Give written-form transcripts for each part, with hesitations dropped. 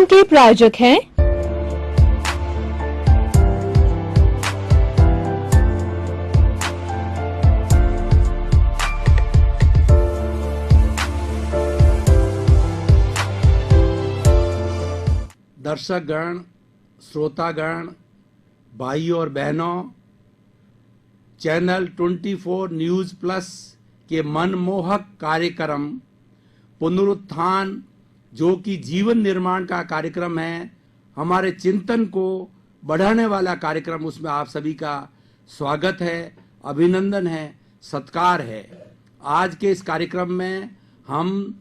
के प्रायोजक हैं दर्शकगण, श्रोतागण, भाइयों और बहनों, चैनल 24 न्यूज प्लस के मनमोहक कार्यक्रम पुनरुत्थान, जो कि जीवन निर्माण का कार्यक्रम है, हमारे चिंतन को बढ़ाने वाला कार्यक्रम, उसमें आप सभी का स्वागत है, अभिनंदन है, सत्कार है। आज के इस कार्यक्रम में हम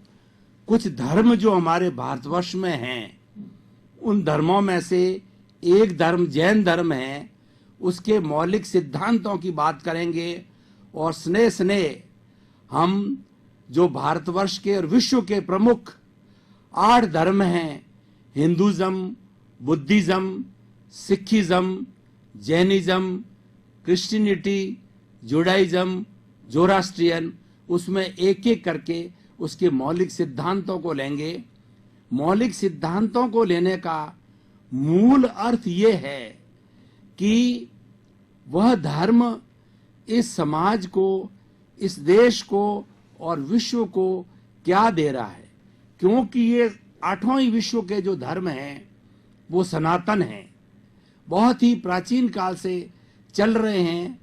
कुछ धर्म जो हमारे भारतवर्ष में हैं, उन धर्मों में से एक धर्म जैन धर्म है, उसके मौलिक सिद्धांतों की बात करेंगे और स्नेह स्नेह हम जो भारतवर्ष के और विश्व के प्रमुख 8 धर्म हैं, Hinduism, Buddhism, Sikhism, Jainism, Christianity, जुडाइज़्म, Zoroastrian, उसमें एक एक करके उसके मौलिक सिद्धांतों को लेंगे। मौलिक सिद्धांतों को लेने का मूल अर्थ ये है कि वह धर्म इस समाज को, इस देश को और विश्व को क्या दे रहा है, क्योंकि ये 8वां ही विश्व के जो धर्म हैं वो सनातन हैं, बहुत ही प्राचीन काल से चल रहे हैं।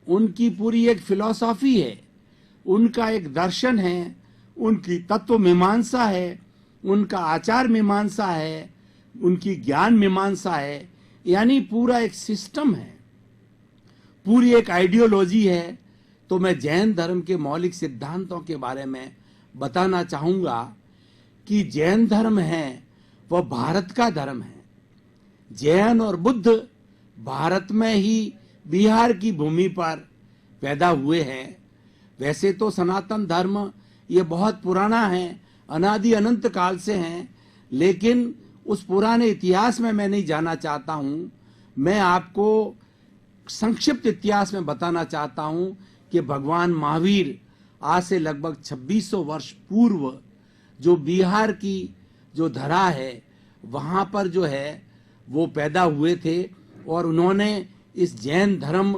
उनकी पूरी एक फिलॉसफी है, उनका एक दर्शन है, उनकी तत्व मीमांसा है, उनका आचार मीमांसा है, उनकी ज्ञान मीमांसा है, यानी पूरा एक सिस्टम है, पूरी एक आइडियोलॉजी है। तो मैं जैन धर्म के मौलिक सिद्धांतों के बारे में बताना चाहूंगा कि जैन धर्म है वह भारत का धर्म है। जैन और बुद्ध भारत में ही बिहार की भूमि पर पैदा हुए हैं। वैसे तो सनातन धर्म ये बहुत पुराना है, अनादि अनंत काल से हैं, लेकिन उस पुराने इतिहास में मैं नहीं जाना चाहता हूं। मैं आपको संक्षिप्त इतिहास में बताना चाहता हूं कि भगवान महावीर आज से लगभग 2600 वर्ष पूर्व जो बिहार की जो धरा है वहां पर जो है वो पैदा हुए थे और उन्होंने इस जैन धर्म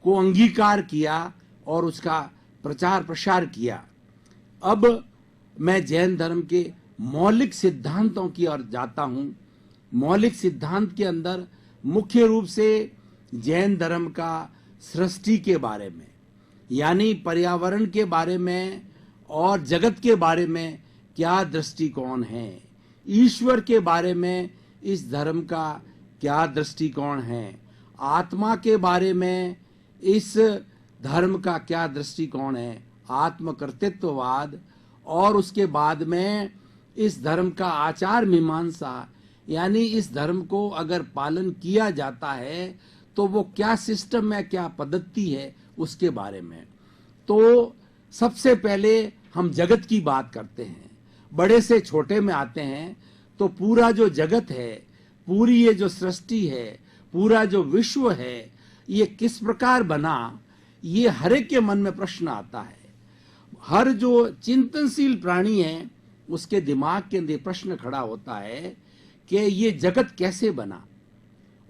को अंगीकार किया और उसका प्रचार प्रसार किया। अब मैं जैन धर्म के मौलिक सिद्धांतों की ओर जाता हूं। मौलिक सिद्धांत के अंदर मुख्य रूप से जैन धर्म का सृष्टि के बारे में, यानी पर्यावरण के बारे में और जगत के बारे में क्या दृष्टिकोण है, ईश्वर के बारे में इस धर्म का क्या दृष्टिकोण है, आत्मा के बारे में इस धर्म का क्या दृष्टिकोण है, आत्मकर्तृत्ववाद, और उसके बाद में इस धर्म का आचार मीमांसा, यानी इस धर्म को अगर पालन किया जाता है तो वो क्या सिस्टम है, क्या पद्धति है, उसके बारे में। तो सबसे पहले हम जगत की बात करते हैं, बड़े से छोटे में आते हैं। तो पूरा जो जगत है, पूरी ये जो सृष्टि है, पूरा जो विश्व है, ये किस प्रकार बना, ये हर एक के मन में प्रश्न आता है। हर जो चिंतनशील प्राणी है उसके दिमाग के अंदर प्रश्न खड़ा होता है कि ये जगत कैसे बना,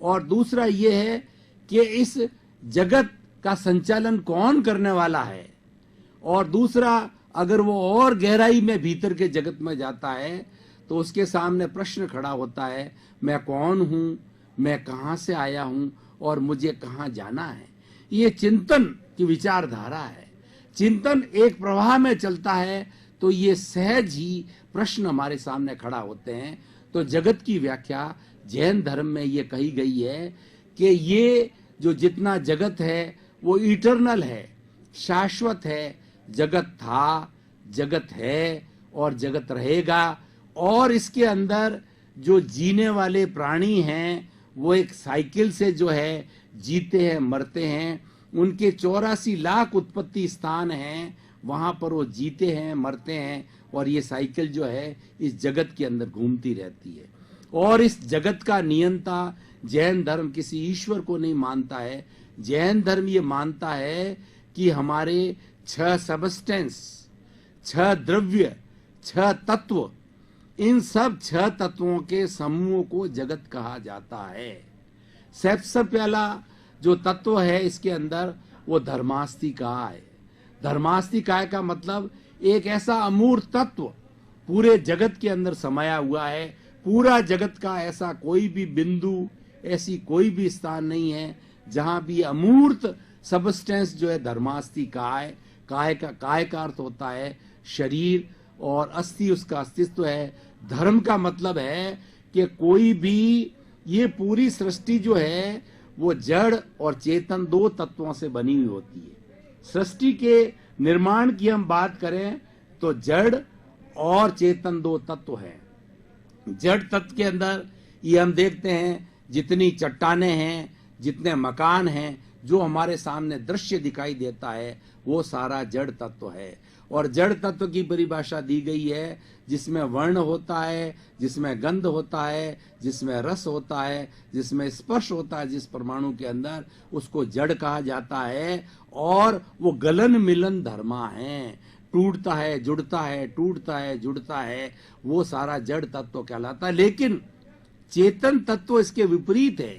और दूसरा ये है कि इस जगत का संचालन कौन करने वाला है, और दूसरा अगर वो और गहराई में भीतर के जगत में जाता है तो उसके सामने प्रश्न खड़ा होता है, मैं कौन हूं, मैं कहां से आया हूं और मुझे कहां जाना है। ये चिंतन की विचारधारा है, चिंतन एक प्रवाह में चलता है, तो ये सहज ही प्रश्न हमारे सामने खड़ा होते हैं। तो जगत की व्याख्या जैन धर्म में ये कही गई है कि ये जो जितना जगत है वो इटर्नल है, शाश्वत है। जगत था, जगत है और जगत रहेगा, और इसके अंदर जो जीने वाले प्राणी हैं वो एक साइकिल से जो है जीते हैं, मरते हैं। उनके 84 लाख उत्पत्ति स्थान हैं, वहां पर वो जीते हैं, मरते हैं, और ये साइकिल जो है इस जगत के अंदर घूमती रहती है। और इस जगत का नियंता जैन धर्म किसी ईश्वर को नहीं मानता है। जैन धर्म ये मानता है कि हमारे 6 सबस्टेंस, 6 द्रव्य, 6 तत्व, इन सब 6 तत्वों के समूह को जगत कहा जाता है। सबसे पहला जो तत्व है इसके अंदर वो धर्मास्तिकाय। धर्मास्तिकाय का मतलब एक ऐसा अमूर्त तत्व पूरे जगत के अंदर समाया हुआ है। पूरा जगत का ऐसा कोई भी बिंदु, ऐसी कोई भी स्थान नहीं है जहां भी अमूर्त सबस्टेंस जो है धर्मास्तिकाय। काय का अर्थ होता है शरीर और अस्थि उसका अस्तित्व है। धर्म का मतलब है कि कोई भी, ये पूरी सृष्टि जो है वो जड़ और चेतन 2 तत्वों से बनी हुई होती है। सृष्टि के निर्माण की हम बात करें तो जड़ और चेतन 2 तत्व हैं। जड़ तत्व के अंदर ये हम देखते हैं जितनी चट्टानें हैं, जितने मकान हैं, जो हमारे सामने दृश्य दिखाई देता है वो सारा जड़ तत्व है। और जड़ तत्व की परिभाषा दी गई है जिसमें वर्ण होता है, जिसमें गंध होता है, जिसमें रस होता है, जिसमें स्पर्श होता है, जिस परमाणु के अंदर, उसको जड़ कहा जाता है। और वो गलन मिलन धर्मा है, टूटता है जुड़ता है, टूटता है जुड़ता है, वो सारा जड़ तत्व कहलाता है। लेकिन चेतन तत्व इसके विपरीत है।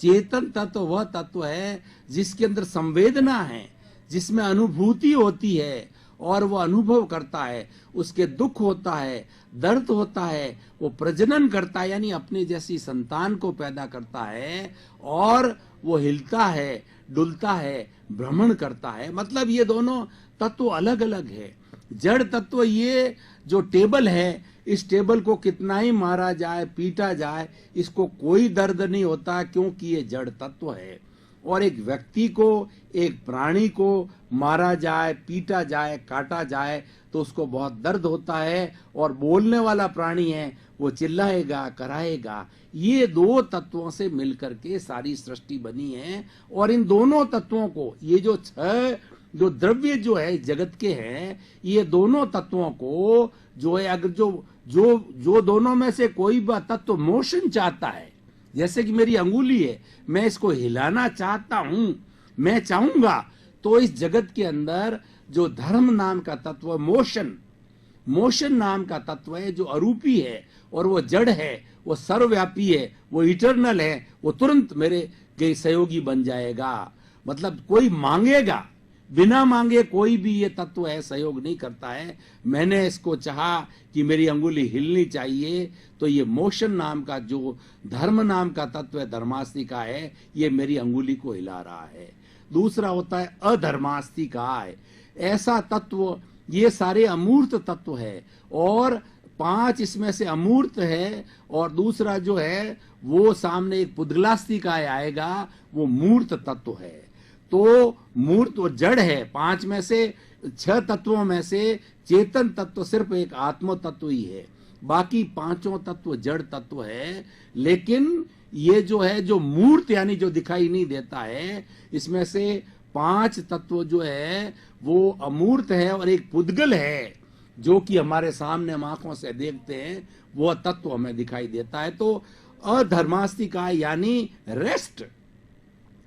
चेतन तत्व वह तत्व है जिसके अंदर संवेदना है, जिसमें अनुभूति होती है और वो अनुभव करता है, उसके दुख होता है, दर्द होता है, वो प्रजनन करता है यानी अपने जैसी संतान को पैदा करता है, और वो हिलता है, डुलता है, भ्रमण करता है। मतलब ये दोनों तत्व अलग अलग है। जड़ तत्व ये जो टेबल है, इस टेबल को कितना ही मारा जाए, पीटा जाए, इसको कोई दर्द नहीं होता क्योंकि ये जड़ तत्व है। और एक व्यक्ति को, एक प्राणी को मारा जाए, पीटा जाए, काटा जाए तो उसको बहुत दर्द होता है, और बोलने वाला प्राणी है वो चिल्लाएगा, कराएगा। ये 2 तत्वों से मिलकर के सारी सृष्टि बनी है। और इन दोनों तत्वों को, ये जो 6 जो द्रव्य जो है जगत के हैं, ये दोनों तत्वों को जो है, अगर जो दोनों में से कोई भी तत्व मोशन चाहता है, जैसे कि मेरी अंगुली है, मैं इसको हिलाना चाहता हूं, मैं चाहूंगा, तो इस जगत के अंदर जो धर्म नाम का तत्व, मोशन नाम का तत्व है, जो अरूपी है और वो जड़ है, वो सर्वव्यापी है, वो इटर्नल है, वो तुरंत मेरे सहयोगी बन जाएगा। मतलब कोई मांगेगा, बिना मांगे कोई भी ये तत्व है सहयोग नहीं करता है। मैंने इसको चाहा कि मेरी अंगुली हिलनी चाहिए, तो ये मोशन नाम का जो धर्म नाम का तत्व है, धर्मास्तिका है, ये मेरी अंगुली को हिला रहा है। दूसरा होता है अधर्मास्तिकाय। ऐसा तत्व, ये सारे अमूर्त तत्व है, और 5 इसमें से अमूर्त है, और दूसरा जो है वो सामने एक पुद्गलास्तिकाय आएगा, वो मूर्त तत्व है। तो मूर्त वो जड़ है। 5 में से 6 तत्वों में से चेतन तत्व सिर्फ एक आत्म तत्व ही है, बाकी 5 तत्व जड़ तत्व है। लेकिन ये जो है, जो मूर्त यानी जो दिखाई नहीं देता है, इसमें से 5 तत्व जो है वो अमूर्त है, और एक पुद्गल है जो कि हमारे सामने हम आंखों से देखते हैं, वो तत्व हमें दिखाई देता है। तो अधर्मास्तिकाय यानी रेस्ट,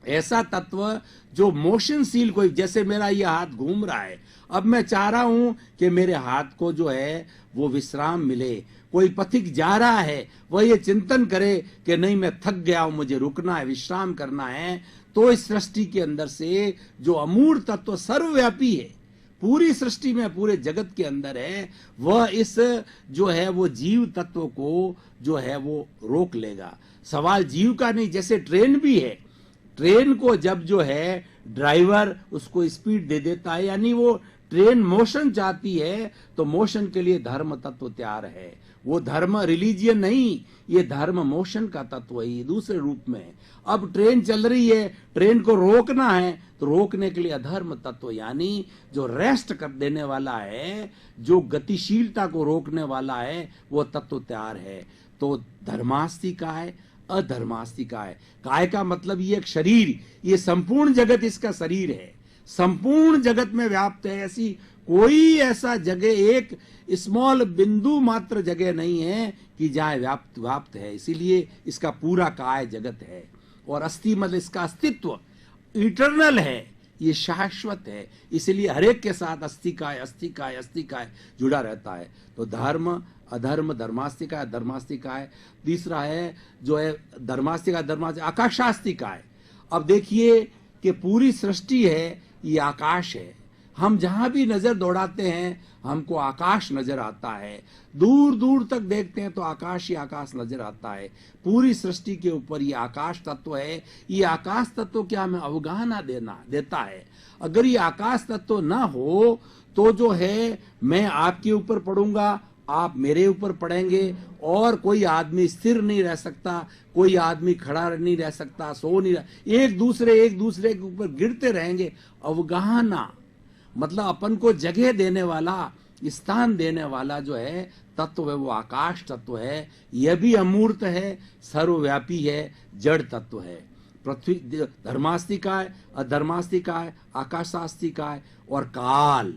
ऐसा तत्व जो मोशनशील, कोई जैसे मेरा ये हाथ घूम रहा है, अब मैं चाह रहा हूं कि मेरे हाथ को जो है वो विश्राम मिले। कोई पथिक जा रहा है, वह ये चिंतन करे कि नहीं मैं थक गया हूं, मुझे रुकना है, विश्राम करना है। तो इस सृष्टि के अंदर से जो अमूर्त तत्व सर्वव्यापी है, पूरी सृष्टि में, पूरे जगत के अंदर है, वह इस जो है वो जीव तत्व को जो है वो रोक लेगा। सवाल जीव का नहीं, जैसे ट्रेन भी है, ट्रेन को जब जो है ड्राइवर उसको स्पीड दे देता है, यानी वो ट्रेन मोशन चाहती है, तो मोशन के लिए धर्म तत्व तैयार है। वो धर्म रिलीजियन नहीं, ये धर्म मोशन का तत्व है, दूसरे रूप में। अब ट्रेन चल रही है, ट्रेन को रोकना है, तो रोकने के लिए अधर्म तत्व यानी जो रेस्ट कर देने वाला है, जो गतिशीलता को रोकने वाला है, वो तत्व तैयार है। तो धर्मास्तिकाय, अधर्मास्तिकाय। काय का मतलब ये एक शरीर, ये संपूर्ण जगत इसका शरीर है, संपूर्ण जगत में व्याप्त है। ऐसी कोई ऐसा जगह, एक स्मॉल बिंदु मात्र जगह नहीं है कि जहां व्याप्त है। इसीलिए इसका पूरा काय जगत है। और अस्थि मतलब इसका अस्तित्व इटर्नल है, ये शाश्वत है, इसलिए हरेक के साथ अस्तिकाय अस्तिकाय अस्तिकाय जुड़ा रहता है। तो धर्म, अधर्म धर्मास्तिका है, धर्मास्तिका है। तीसरा है जो है धर्मास्तिका आकाशास्तिका है। अब देखिए कि पूरी सृष्टि है ये आकाश है, हम जहां भी नजर दौड़ाते हैं हमको आकाश नजर आता है, दूर दूर तक देखते हैं तो आकाश ही आकाश नजर आता है। पूरी सृष्टि के ऊपर ये आकाश तत्व है। ये आकाश तत्व क्या हमें अवगाहना देता है। अगर ये आकाश तत्व ना हो तो जो है मैं आपके ऊपर पड़ूंगा, आप मेरे ऊपर पड़ेंगे, और कोई आदमी स्थिर नहीं रह सकता, कोई आदमी खड़ा नहीं रह सकता, सो नहीं रह, एक दूसरे के ऊपर गिरते रहेंगे। अवगाहना मतलब अपन को जगह देने वाला, स्थान देने वाला जो है तत्व है वो आकाश तत्व है। यह भी अमूर्त है, सर्वव्यापी है, जड़ तत्व है। पृथ्वी धर्मास्तिका है, अधर्मास्तिका है, आकाशास्तिका है। और काल,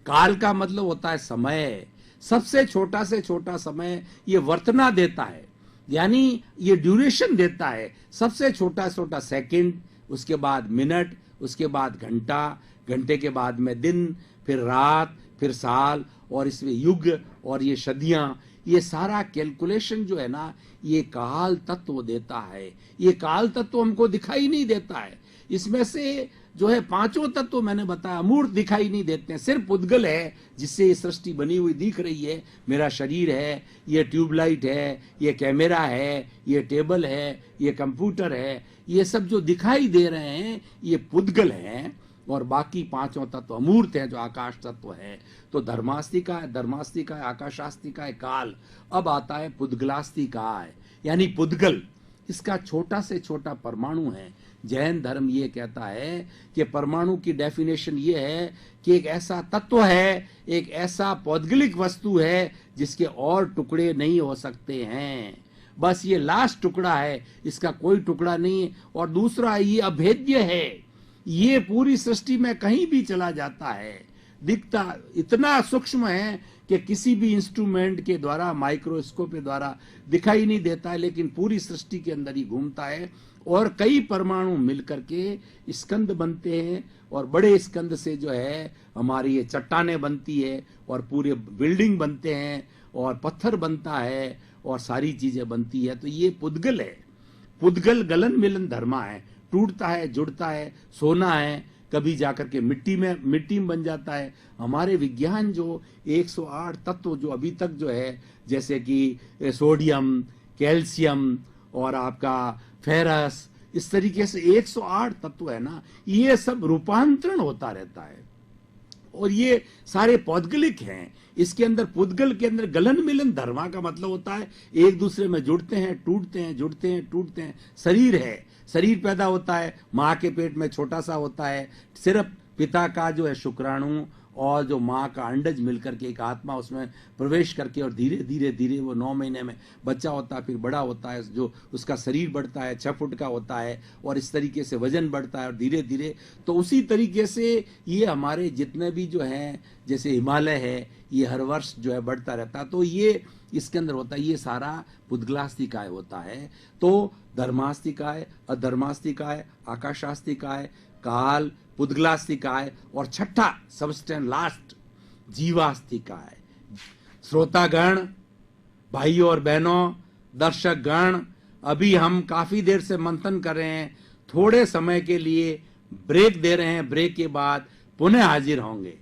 काल का मतलब होता है समय। सबसे छोटा से छोटा समय ये वर्तना देता है, यानी ये ड्यूरेशन देता है। सबसे छोटा छोटा सेकंड, उसके बाद मिनट, उसके बाद घंटा, घंटे के बाद में दिन, फिर रात, फिर साल, और इसमें युग, और ये सदियां, ये सारा कैलकुलेशन जो है ना ये काल तत्व देता है। ये काल तत्व हमको दिखाई नहीं देता है। इसमें से जो है पांचों तत्व मैंने बताया अमूर्त दिखाई नहीं देते हैं। सिर्फ उद्गल है जिससे ये सृष्टि बनी हुई दिख रही है। मेरा शरीर है, ये ट्यूबलाइट है, ये कैमरा है, ये टेबल है, ये कंप्यूटर है, ये सब जो दिखाई दे रहे हैं ये पुद्गल हैं। और बाकी पांचों तत्व अमूर्त हैं जो आकाश तत्व है। तो धर्मास्तिका है, धर्मास्तिका है, आकाशास्तिका है, काल। अब आता है पुद्गलास्तिका है, यानी पुद्गल। इसका छोटा से छोटा परमाणु है। जैन धर्म ये कहता है कि परमाणु की डेफिनेशन ये है कि एक ऐसा तत्व है, एक ऐसा पौद्गलिक वस्तु है जिसके और टुकड़े नहीं हो सकते हैं। बस ये लास्ट टुकड़ा है, इसका कोई टुकड़ा नहीं है। और दूसरा ये अभेद्य है, ये पूरी सृष्टि में कहीं भी चला जाता है, दिखता इतना सूक्ष्म है कि किसी भी इंस्ट्रूमेंट के द्वारा, माइक्रोस्कोप के द्वारा दिखाई नहीं देता है, लेकिन पूरी सृष्टि के अंदर ही घूमता है। और कई परमाणु मिलकर के स्कंद बनते हैं, और बड़े स्कंद से जो है हमारी ये चट्टानें बनती है, और पूरे बिल्डिंग बनते हैं, और पत्थर बनता है, और सारी चीजें बनती है। तो ये पुद्गल है। पुद्गल गलन मिलन धर्मा है, टूटता है, जुड़ता है, सोना है, कभी जाकर के मिट्टी में बन जाता है। हमारे विज्ञान जो 108 तत्व जो अभी तक जो है, जैसे कि सोडियम, कैल्शियम और आपका फेरस, इस तरीके से 108 तत्व है ना, ये सब रूपांतरण होता रहता है। और ये सारे पौद्गलिक हैं। इसके अंदर पुद्गल के अंदर गलन मिलन धर्मा का मतलब होता है एक दूसरे में जुड़ते हैं, टूटते हैं, जुड़ते हैं, टूटते हैं। शरीर है, शरीर पैदा होता है, माँ के पेट में छोटा सा होता है, सिर्फ पिता का जो है शुक्राणु और जो माँ का अंडज मिलकर के एक आत्मा उसमें प्रवेश करके, और धीरे धीरे धीरे वो 9 महीने में बच्चा होता है, फिर बड़ा होता है, जो उसका शरीर बढ़ता है, 6 फुट का होता है, और इस तरीके से वजन बढ़ता है, और धीरे धीरे। तो उसी तरीके से ये हमारे जितने भी जो हैं, जैसे हिमालय है, ये हर वर्ष जो है बढ़ता रहता है। तो ये इसके अंदर होता है, ये सारा पुद्गलास्तिकाय होता है। तो धर्मास्तिकाय, अधर्मास्तिकाय, आकाशास्तिकाय, काल, पुद्गलास्तिकाय, और छठा सबस्टेंस लास्ट जीवास्तिकाय। श्रोतागण, भाइयों और बहनों, दर्शक गण, अभी हम काफी देर से मंथन कर रहे हैं, थोड़े समय के लिए ब्रेक दे रहे हैं, ब्रेक के बाद पुनः हाजिर होंगे।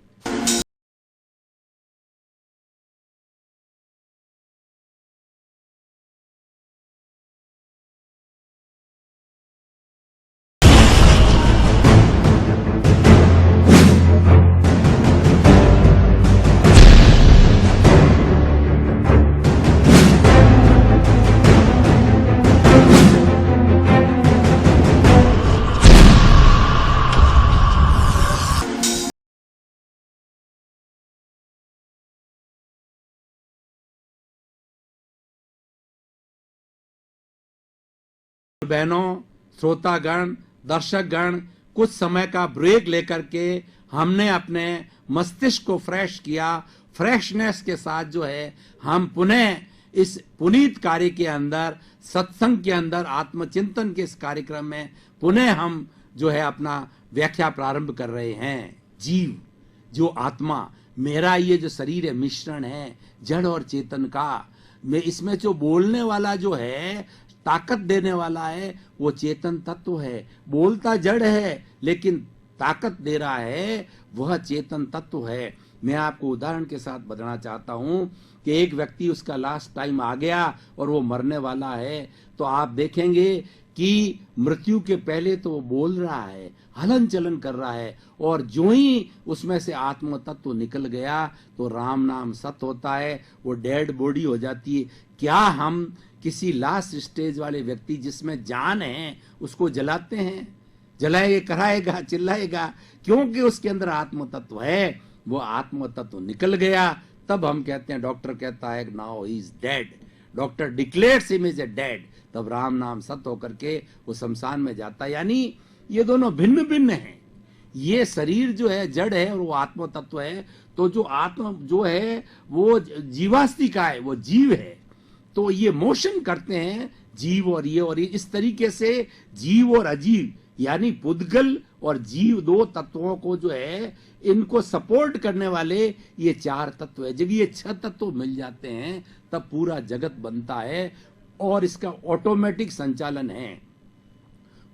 बहनों, श्रोतागण, दर्शकगण, कुछ समय का ब्रेक लेकर के हमने अपने मस्तिष्क को फ्रेश किया। फ्रेशनेस के साथ जो है हम पुनः इस पुनीत कार्य के अंदर, सत्संग के अंदर, आत्मचिंतन के इस कार्यक्रम में पुनः हम जो है अपना व्याख्या प्रारंभ कर रहे हैं। जीव जो आत्मा, मेरा ये जो शरीर है मिश्रण है जड़ और चेतन का, मैं इसमें जो बोलने वाला जो है, ताकत देने वाला है, वो चेतन तत्व है। बोलता जड़ है लेकिन ताकत दे रहा है वह चेतन तत्व है। मैं आपको उदाहरण के साथ बताना चाहता हूं कि एक व्यक्ति, उसका लास्ट टाइम आ गया और वो मरने वाला है, तो आप देखेंगे कि मृत्यु के पहले तो वो बोल रहा है, हलन चलन कर रहा है, और जो ही उसमें से आत्म तत्व निकल गया तो राम नाम सत्य होता है, वो डेड बॉडी हो जाती है। क्या हम किसी लास्ट स्टेज वाले व्यक्ति जिसमें जान है उसको जलाते हैं? जलाएगा, कराएगा, चिल्लाएगा, क्योंकि उसके अंदर आत्म तत्व है। वो आत्म तत्व निकल गया, तब हम कहते हैं, डॉक्टर कहता है now he is dead, doctor declares him is a dead, तब राम नाम सत्य होकर के वो शमशान में जाता है। यानी ये दोनों भिन्न भिन्न हैं। ये शरीर जो है जड़ है और वो आत्म तत्व है। तो जो आत्मा जो है वो जीवास्तिका है, वो जीव है। तो ये मोशन करते हैं जीव और ये इस तरीके से जीव और अजीव यानी पुद्गल और जीव दो तत्वों को जो है इनको सपोर्ट करने वाले ये चार तत्व है। जब ये 6 तत्व मिल जाते हैं तब पूरा जगत बनता है और इसका ऑटोमेटिक संचालन है।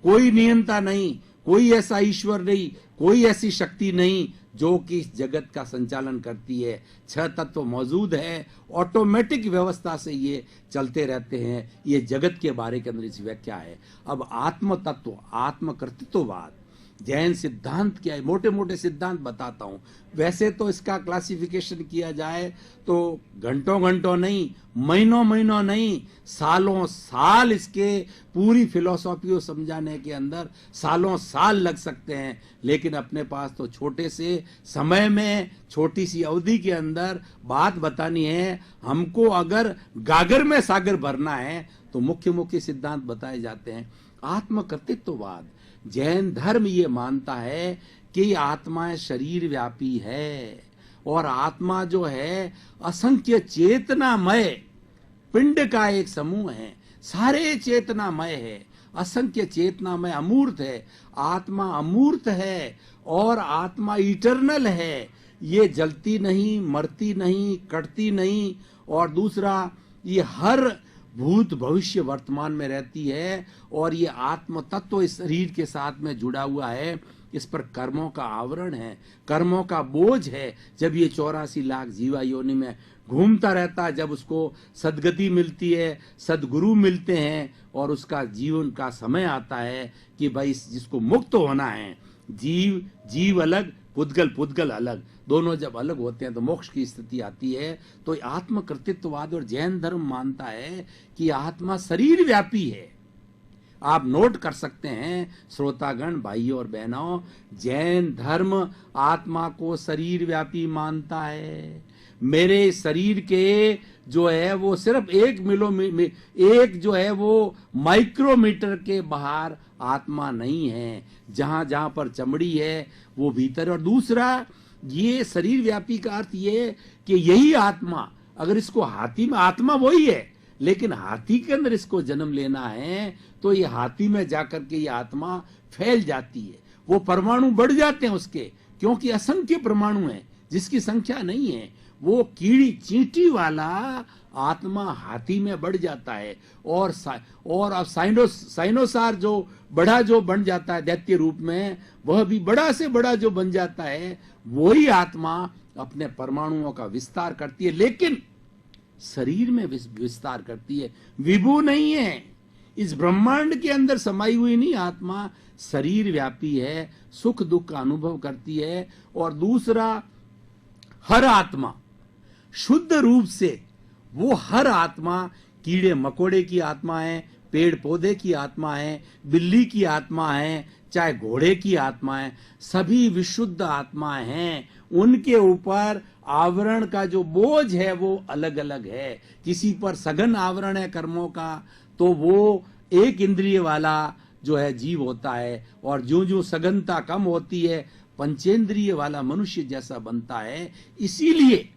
कोई नियंता नहीं, कोई ऐसा ईश्वर नहीं, कोई ऐसी शक्ति नहीं जो कि इस जगत का संचालन करती है। 6 तत्व मौजूद है, ऑटोमेटिक व्यवस्था से ये चलते रहते हैं। ये जगत के बारे के अंदर इस व्याख्या है। अब आत्म तत्व, आत्म कर्तृत्ववाद, जैन सिद्धांत क्या है, मोटे मोटे सिद्धांत बताता हूं। वैसे तो इसका क्लासिफिकेशन किया जाए तो घंटों घंटों नहीं, महीनों महीनों नहीं, सालों साल इसके पूरी फिलॉसफी को समझाने के अंदर सालों साल लग सकते हैं। लेकिन अपने पास तो छोटे से समय में, छोटी सी अवधि के अंदर बात बतानी है। हमको अगर गागर में सागर भरना है तो मुख्य मुख्य सिद्धांत बताए जाते हैं। आत्म कर्तृत्ववाद, जैन धर्म ये मानता है कि आत्मा शरीर व्यापी है और आत्मा जो है असंख्य चेतनामय पिंड का एक समूह है। सारे चेतनामय है, असंख्य चेतनामय, अमूर्त है। आत्मा अमूर्त है और आत्मा इटर्नल है। ये जलती नहीं, मरती नहीं, कटती नहीं। और दूसरा, ये हर भूत भविष्य वर्तमान में रहती है और ये आत्म तत्व इस शरीर के साथ में जुड़ा हुआ है। इस पर कर्मों का आवरण है, कर्मों का बोझ है। जब ये 84 लाख जीवा योनि में घूमता रहता है, जब उसको सदगति मिलती है, सदगुरु मिलते हैं और उसका जीवन का समय आता है कि भाई जिसको मुक्त होना है, जीव अलग, पुद्गल अलग, दोनों जब अलग होते हैं तो मोक्ष की स्थिति आती है। तो आत्म कर्तृत्ववाद और जैन धर्म मानता है कि आत्मा शरीर व्यापी है। आप नोट कर सकते हैं श्रोतागण, भाइयों और बहनों, जैन धर्म आत्मा को शरीर व्यापी मानता है। मेरे शरीर के जो है वो सिर्फ एक जो है वो माइक्रोमीटर के बाहर आत्मा नहीं है। जहां जहां पर चमड़ी है वो भीतर। और दूसरा, ये शरीर व्यापी का अर्थ ये कि यही आत्मा, अगर इसको हाथी में, आत्मा वही है लेकिन हाथी के अंदर इसको जन्म लेना है तो ये हाथी में जाकर के ये आत्मा फैल जाती है। वो परमाणु बढ़ जाते हैं उसके, क्योंकि असंख्य परमाणु हैं जिसकी संख्या नहीं है। वो कीड़ी चींटी वाला आत्मा हाथी में बढ़ जाता है। और अब साइनोसार जो बड़ा जो बन जाता है दैत्य रूप में, वह भी बड़ा से बड़ा जो बन जाता है, वही आत्मा अपने परमाणुओं का विस्तार करती है, लेकिन शरीर में विस्तार करती है, विभू नहीं है। इस ब्रह्मांड के अंदर समाई हुई नहीं, आत्मा शरीर व्यापी है, सुख दुख का अनुभव करती है। और दूसरा, हर आत्मा शुद्ध रूप से, वो हर आत्मा कीड़े मकोड़े की आत्मा है, पेड़ पौधे की आत्मा है, बिल्ली की आत्मा है, चाहे घोड़े की आत्मा है, सभी विशुद्ध आत्मा हैं। उनके ऊपर आवरण का जो बोझ है वो अलग अलग है। किसी पर सघन आवरण है कर्मों का तो वो एक इंद्रिय वाला जो है जीव होता है, और जो जो सघनता कम होती है पंचेंद्रिय वाला मनुष्य जैसा बनता है। इसीलिए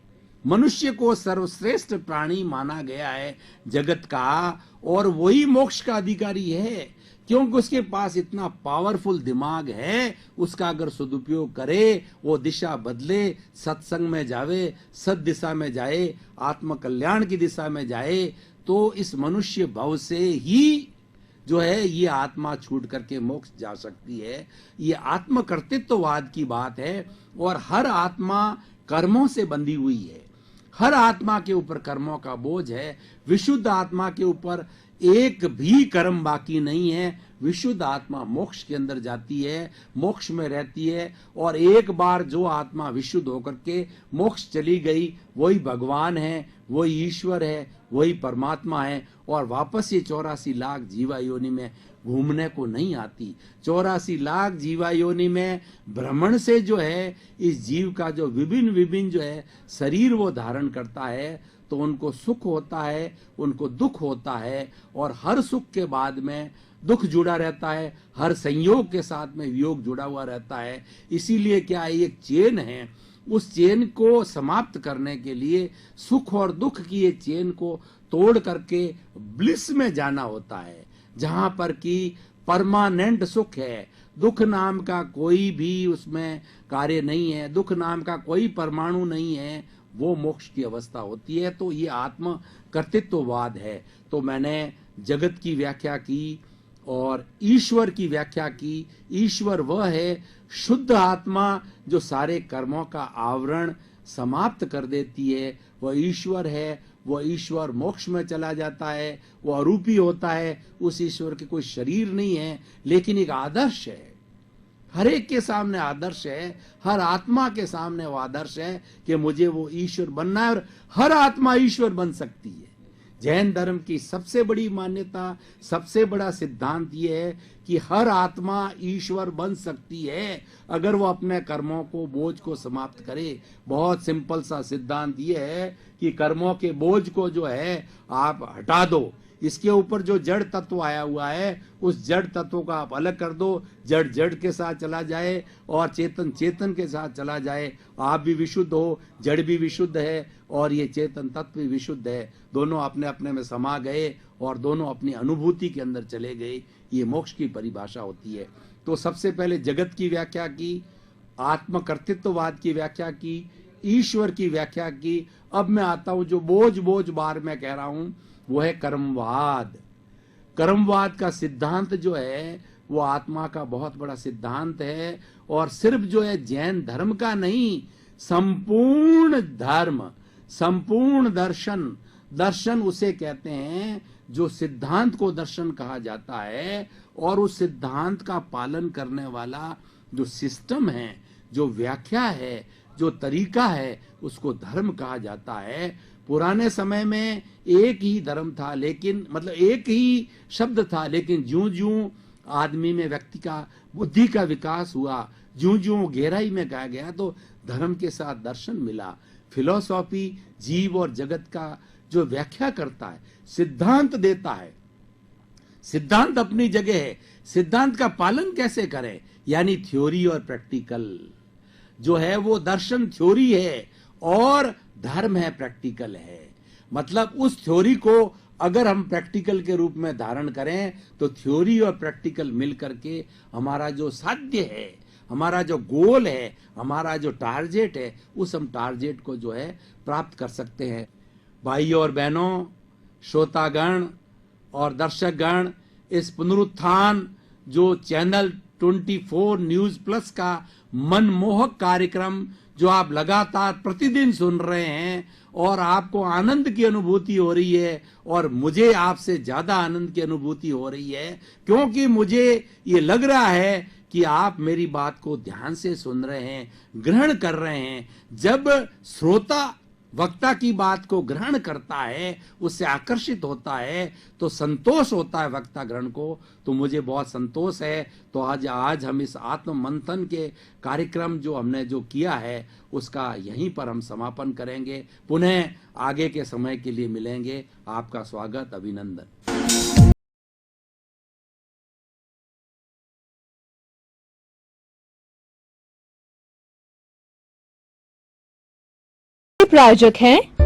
मनुष्य को सर्वश्रेष्ठ प्राणी माना गया है जगत का, और वही मोक्ष का अधिकारी है। क्योंकि उसके पास इतना पावरफुल दिमाग है। उसका अगर सदुपयोग करे, वो दिशा बदले, सत्संग में जावे, सद दिशा में जाए, आत्म कल्याण की दिशा में जाए, तो इस मनुष्य भव से ही जो है ये आत्मा छूट करके मोक्ष जा सकती है। ये आत्म कर्तृत्ववाद की बात है। और हर आत्मा कर्मों से बंधी हुई है, हर आत्मा के ऊपर कर्मों का बोझ है। विशुद्ध आत्मा के ऊपर एक भी कर्म बाकी नहीं है। विशुद्ध आत्मा मोक्ष के अंदर जाती है, मोक्ष में रहती है। और एक बार जो आत्मा विशुद्ध होकर के मोक्ष चली गई, वही भगवान है, वही ईश्वर है, वही परमात्मा है। और वापस ये 84 लाख जीवा योनि में घूमने को नहीं आती। 84 लाख जीवा योनि में भ्रमण से जो है इस जीव का जो विभिन्न विभिन्न जो है शरीर वो धारण करता है, तो उनको सुख होता है, उनको दुख होता है। और हर सुख के बाद में दुख जुड़ा रहता है, हर संयोग के साथ में वियोग जुड़ा हुआ रहता है। इसीलिए क्या एक चेन है, उस चेन को समाप्त करने के लिए सुख और दुख की ये चेन को तोड़ करके ब्लिस में जाना होता है, जहां पर कि परमानेंट सुख है। दुख नाम का कोई भी उसमें कार्य नहीं है, दुख नाम का कोई परमाणु नहीं है, वो मोक्ष की अवस्था होती है। तो ये आत्म कर्तृत्ववाद है। तो मैंने जगत की व्याख्या की और ईश्वर की व्याख्या की। ईश्वर वह है शुद्ध आत्मा जो सारे कर्मों का आवरण समाप्त कर देती है, वह ईश्वर है। वह ईश्वर मोक्ष में चला जाता है, वह अरूपी होता है। उस ईश्वर के कोई शरीर नहीं है, लेकिन एक आदर्श है। हर एक के सामने आदर्श है, हर आत्मा के सामने वो आदर्श है कि मुझे वो ईश्वर बनना है। और हर आत्मा ईश्वर बन सकती है। जैन धर्म की सबसे बड़ी मान्यता, सबसे बड़ा सिद्धांत ये है कि हर आत्मा ईश्वर बन सकती है अगर वो अपने कर्मों को, बोझ को समाप्त करे। बहुत सिंपल सा सिद्धांत ये है कि कर्मों के बोझ को जो है आप हटा दो। इसके ऊपर जो जड़ तत्व आया हुआ है, उस जड़ तत्व को आप अलग कर दो। जड़ जड़ के साथ चला जाए और चेतन चेतन के साथ चला जाए। आप भी विशुद्ध हो, जड़ भी विशुद्ध है और ये चेतन तत्व भी विशुद्ध है। दोनों अपने अपने में समा गए और दोनों अपनी अनुभूति के अंदर चले गए। ये मोक्ष की परिभाषा होती है। तो सबसे पहले जगत की व्याख्या की, आत्म कर्तृत्ववाद की व्याख्या की, ईश्वर की व्याख्या की। अब मैं आता हूं, जो बोझ बोझ बार मैं कह रहा हूं, वो है कर्मवाद। कर्मवाद का सिद्धांत जो है वो आत्मा का बहुत बड़ा सिद्धांत है। और सिर्फ जो है जैन धर्म का नहीं, संपूर्ण धर्म, संपूर्ण दर्शन, दर्शन उसे कहते हैं जो सिद्धांत को दर्शन कहा जाता है। और उस सिद्धांत का पालन करने वाला जो सिस्टम है, जो व्याख्या है, जो तरीका है, उसको धर्म कहा जाता है। पुराने समय में एक ही धर्म था, लेकिन मतलब एक ही शब्द था, लेकिन ज्यों ज्यों आदमी में, व्यक्ति का बुद्धि का विकास हुआ, ज्यों ज्यों गहराई में गया गया, तो धर्म के साथ दर्शन मिला। फिलॉसफी जीव और जगत का जो व्याख्या करता है, सिद्धांत देता है। सिद्धांत अपनी जगह है, सिद्धांत का पालन कैसे करें, यानी थ्योरी और प्रैक्टिकल जो है वो दर्शन थ्योरी है और धर्म है, प्रैक्टिकल है। मतलब उस थ्योरी को अगर हम प्रैक्टिकल के रूप में धारण करें तो थ्योरी और प्रैक्टिकल मिल करके हमारा जो साध्य है, हमारा जो गोल है, हमारा जो टारगेट है, उस हम टारगेट को जो है प्राप्त कर सकते हैं। भाइयों और बहनों, श्रोतागण और दर्शकगण, इस पुनरुत्थान जो चैनल 24 न्यूज प्लस का मनमोहक कार्यक्रम जो आप लगातार प्रतिदिन सुन रहे हैं और आपको आनंद की अनुभूति हो रही है, और मुझे आपसे ज्यादा आनंद की अनुभूति हो रही है, क्योंकि मुझे ये लग रहा है कि आप मेरी बात को ध्यान से सुन रहे हैं, ग्रहण कर रहे हैं। जब श्रोता वक्ता की बात को ग्रहण करता है, उससे आकर्षित होता है, तो संतोष होता है वक्ता ग्रहण को, तो मुझे बहुत संतोष है। तो आज हम इस आत्म मंथन के कार्यक्रम जो हमने जो किया है उसका यहीं पर हम समापन करेंगे। पुनः आगे के समय के लिए मिलेंगे। आपका स्वागत, अभिनंदन। प्रायोजक हैं